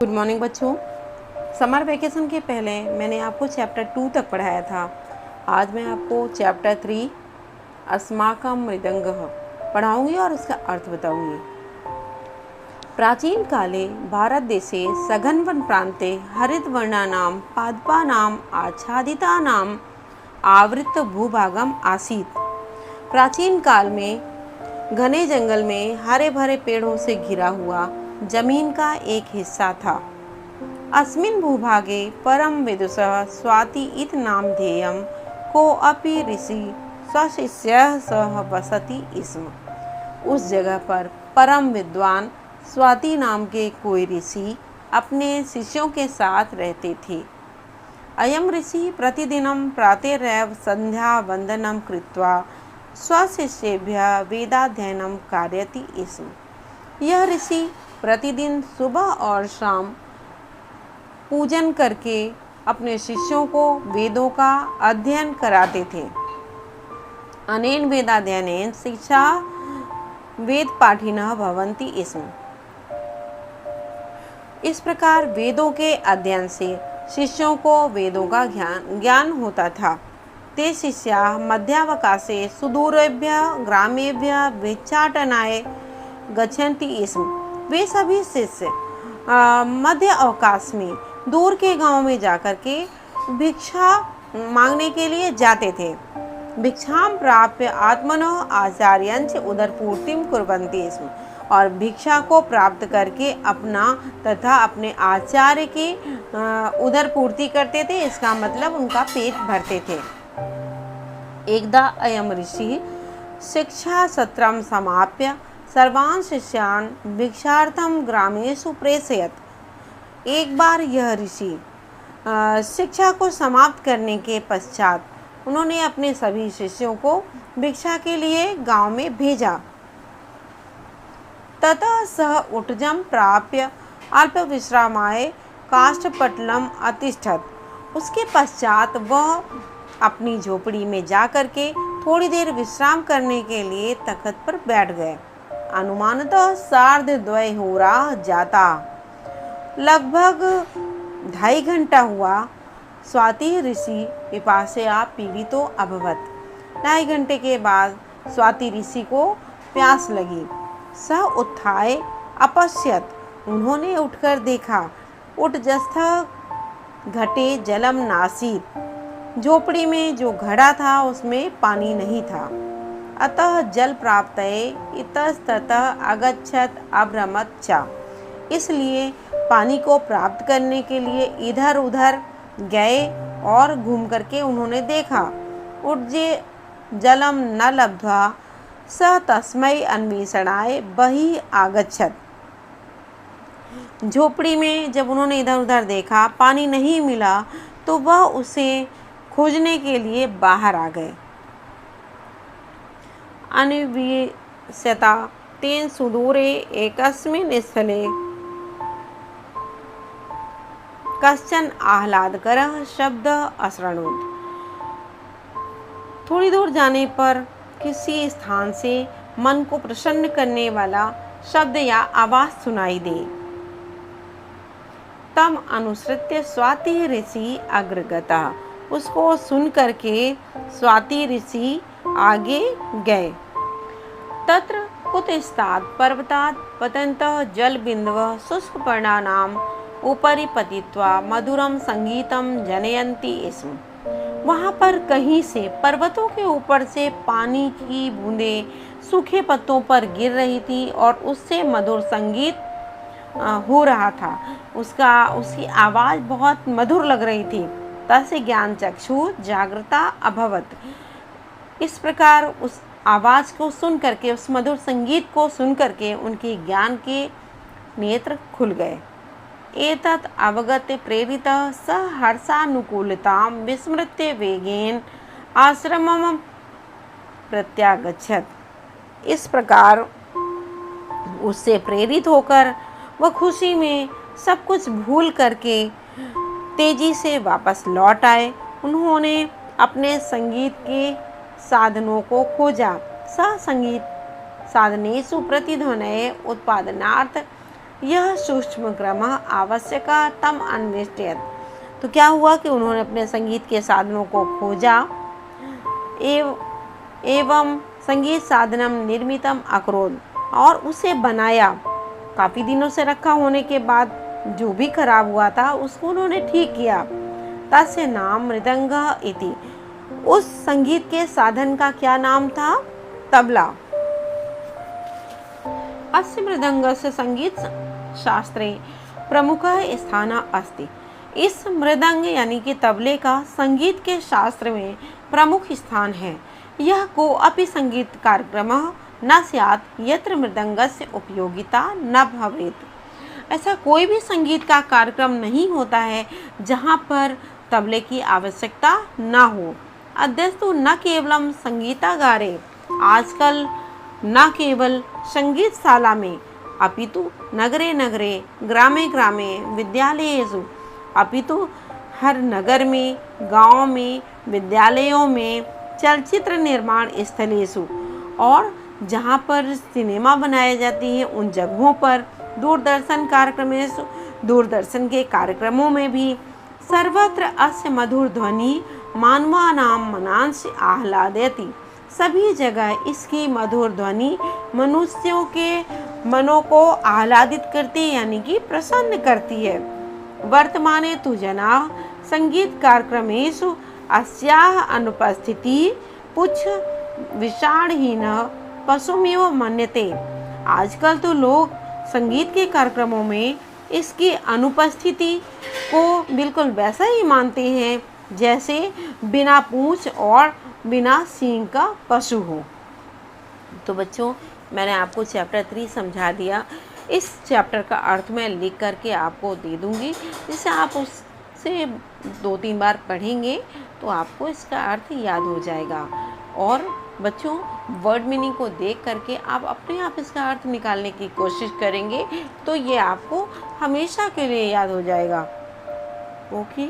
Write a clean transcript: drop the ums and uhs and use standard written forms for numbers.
Good morning बच्चों। Summer vacation के पहले मैंने आपको चैप्टर 2 तक पढ़ाया था। आज मैं आपको चैप्टर 3 अस्माकं मृदंगः पढ़ाऊंगी और उसका अर्थ बताऊंगी। प्राचीन काले भारत देशे सघनवन प्रान्ते हरितवर्णानां पादपानाम् आच्छादितानाम् आवृत भूभागम आसीत्। प्राचीन काल में घने जंगल में हरे भरे पेड़ों से घिरा हुआ जमीन का एक हिस्सा था। अस्मिन् भूभागे परम विदुषः स्वाति इति नामधेयं कोऽपि ऋषि स्वशिष्यः सह वसति स्म। उस जगह पर परम विद्वान स्वाति नाम के कोई ऋषि अपने शिष्यों के साथ रहते थे। अयम ऋषि प्रतिदिनं प्रातरेव संध्या वंदनं कृत्वा स्वशिष्येभ्यः वेदाध्ययनं कारयति स्म। यह ऋषि प्रतिदिन सुबह और शाम पूजन करके अपने शिष्यों को वेदों का अध्ययन कराते थे। अनेन वेदाध्ययनेन शिक्षा वेद पाठिनः भवन्ति स्म। इस प्रकार वेदों के अध्ययन से शिष्यों को वेदों का ज्ञान होता था। ते शिष्याः मध्यावकाशे सुदूरेभ्यः ग्रामेभ्यः भिक्षाटनाय गच्छन्ति स्म। वे सभी शिष्य मध्य अवकाश में दूर के गांव में जाकर के भिक्षा मांगने के लिए जाते थे। भिक्षाम प्राप्य आत्मनो आचार्यंच उदरपूर्तिम कुर्वन्ति स्म। और भिक्षा को प्राप्त करके अपना तथा अपने आचार्य की उदर पूर्ति करते थे। इसका मतलब उनका पेट भरते थे। एकदा अयम ऋषि शिक्षा सत्रम समाप्य सर्वान् शिष्यान् भिक्षार्थं ग्रामेषु प्रेषयत्। एक बार यह ऋषि शिक्षा को समाप्त करने के पश्चात उन्होंने अपने सभी शिष्यों को भिक्षा के लिए गांव में भेजा। ततः सः उटजं प्राप्य अल्प विश्रामाय काष्ठपटलम् अतिष्ठत्। उसके पश्चात वह अपनी झोपड़ी में जाकर के थोड़ी देर विश्राम करने के लिए तख्त पर बैठ गए। अनुमानतः 2:30 होरा जाता। लगभग 2.5 घंटा हुआ। स्वाति ऋषि पिपासया पीड़ितो अभवत्। 2.5 घंटे के बाद स्वाति ऋषि को प्यास लगी। सः उत्थाय अपश्यत्। उन्होंने उठकर देखा। उटजस्थ घटे जलम नासीत्। झोपड़ी में जो घड़ा था उसमें पानी नहीं था। अतः जल प्राप्तये इतस्ततः अगच्छत् अभ्रमत् च। इसलिए पानी को प्राप्त करने के लिए इधर उधर गए और घूम करके उन्होंने देखा। उट्जे जलम न लब्ध्वा स तस्मै अन्वेषणाय बहिः आगच्छत्। झोपड़ी में जब उन्होंने इधर उधर देखा पानी नहीं मिला तो वह उसे खोजने के लिए बाहर आ गए। अन्विष्यता तेन सुदूरे एकस्मिन् स्थले कश्चन आह्लादकरः शब्दः अशृणुत। थोड़ी दूर जाने पर किसी स्थान से मन को प्रसन्न करने वाला शब्द या आवाज सुनाई दे। तम अनुसृत्य स्वाति ऋषि अग्रगतः। उसको सुन करके स्वाति ऋषि आगे गए। तत्र कुतस्तात् पर्वतात् पतन्तः जलबिन्दवः शुष्कपर्णानाम् उपरि पतित्वा मधुरं संगीतं जनयन्ति स्म। वहाँ पर कहीं से पर्वतों के ऊपर से पानी की बूंदें सूखे पत्तों पर गिर रही थी और उससे मधुर संगीत हो रहा था। उसकी आवाज़ बहुत मधुर लग रही थी। तस्य ज्ञान चक्षु जागृता अभवत्। इस प्रकार उस आवाज़ को सुन करके उस मधुर संगीत को सुन करके उनके ज्ञान के नेत्र खुल गए। एतत् अवगत्य प्रेरितः सः हर्षानुकूलतां विस्मृत्य वेगेन आश्रमं प्रत्यागच्छत्। इस प्रकार उससे प्रेरित होकर वह खुशी में सब कुछ भूल करके तेजी से वापस लौट आए। उन्होंने अपने संगीत के साधनों को खोजा। सह संगीत साधनेषु प्रतिध्वनये उत्पादनार्थ यह सूक्ष्म क्रमः आवश्यकतम अन्वेष्टयत्। तो क्या हुआ कि उन्होंने अपने संगीत के साधनों को खोजा एवं संगीत साधनम निर्मितम अकरोद, और उसे बनाया। काफ़ी दिनों से रखा होने के बाद जो भी खराब हुआ था उसको उन्होंने ठीक किया। तस्य नाम मृदंगः इति। उस संगीत के साधन का क्या नाम था? तबला। अस्य मृदंगस्य संगीत शास्त्रे प्रमुखः स्थानः अस्ति। इस मृदंग यानी कि तबले का संगीत के शास्त्र में प्रमुख स्थान है। यह कोऽपि संगीत कार्यक्रमः न स्यात् यत्र मृदंगस्य उपयोगिता न भवेत्। ऐसा कोई भी संगीत का कार्यक्रम नहीं होता है जहाँ पर तबले की आवश्यकता न हो। अद्यस्तु न केवलम संगीतागारे, आजकल न केवल संगीतशाला में, अपितु नगरे नगरे ग्रामे ग्रामे विद्यालयेषु, अपितु हर नगर में, गांव में, विद्यालयों में, चलचित्र निर्माण स्थलेषु, और जहाँ पर सिनेमा बनाई जाती है उन जगहों पर, दूरदर्शन कार्यक्रमेषु, दूरदर्शन के कार्यक्रमों में भी, सर्वत्र अस्य मधुर ध्वनि मानवानां मनांसि आह्लादयति। सभी जगह इसकी मधुर ध्वनि मनुष्यों के मनों को आह्लादित करती यानी कि प्रसन्न करती है। वर्तमाने तु जनाः संगीत कार्यक्रमेषु अस्याः अनुपस्थितिः पुच्छ विषाणहीनः पशुमेव मन्यते। आजकल तो लोग संगीत के कार्यक्रमों में इसकी अनुपस्थिति को बिल्कुल वैसा ही मानते हैं जैसे बिना पूंछ और बिना सींग का पशु हो। तो बच्चों, मैंने आपको चैप्टर 3 समझा दिया। इस चैप्टर का अर्थ मैं लिख करके आपको दे दूँगी, जिससे आप उससे 2-3 बार पढ़ेंगे तो आपको इसका अर्थ याद हो जाएगा। और बच्चों, वर्ड मीनिंग को देख करके आप अपने आप इसका अर्थ निकालने की कोशिश करेंगे तो ये आपको हमेशा के लिए याद हो जाएगा। ओके।